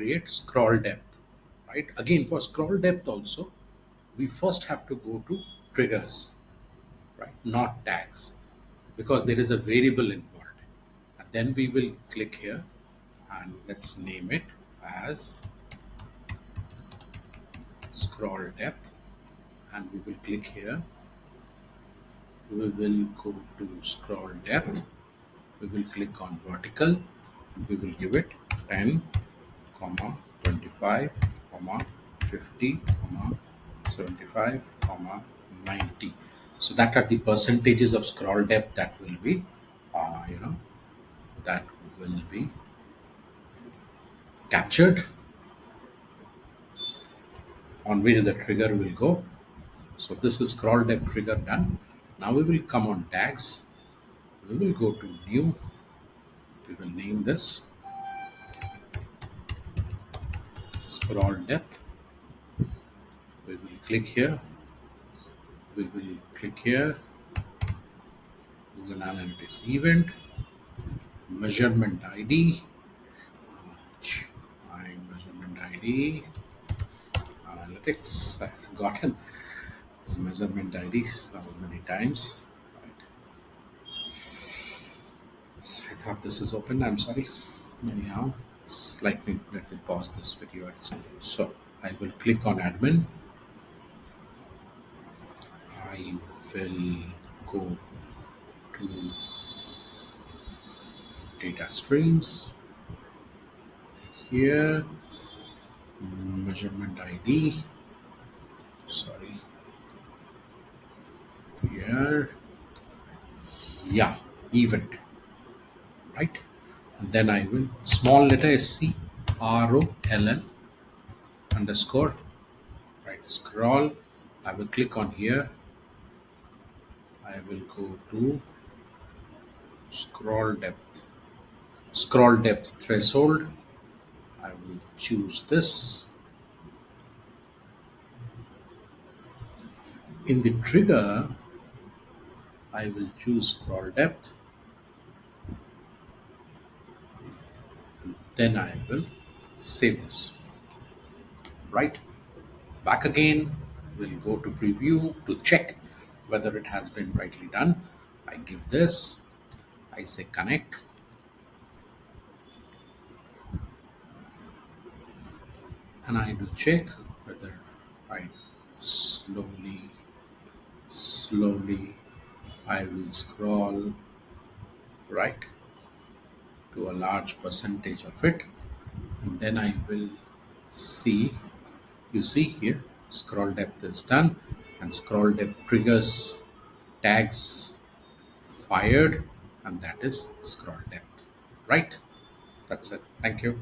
create scroll depth, right? Again, for scroll depth also, we first have to go to triggers, right? Not tags, because there is a variable involved. And then we will click here and let's name it as scroll depth. And we will click here. We will go to scroll depth. We will click on vertical and we will give it 10, comma 25, comma 50, comma 75, comma 90. So that are the percentages of scroll depth that will be, uh, you know, that will be captured on which the trigger will go. So this is scroll depth trigger done. Now we will come on tags. We will go to new. We will name this scroll depth. We will click here. We will click here. Google Analytics event, measurement ID, my measurement ID, analytics. I've forgotten the measurement ID so many times. Right. I thought this is open. I'm sorry. Anyhow, let me pause this video. So I will click on admin. I will go to data streams here, measurement ID. Sorry, here, yeah, event, right? And then I will small letter SC ROLL underscore, right? Scroll. I will click on here. I will go to scroll depth threshold. I will choose this. In the trigger, I will choose scroll depth. Then I will save this. Right? Back again, we'll go to preview to check whether it has been rightly done. I give this, I say connect, and I do check whether I slowly, I will scroll right to a large percentage of it, and then I will see. You see here, scroll depth is done, and scroll depth triggers tags fired, and that is scroll depth. Right? That's it. Thank you.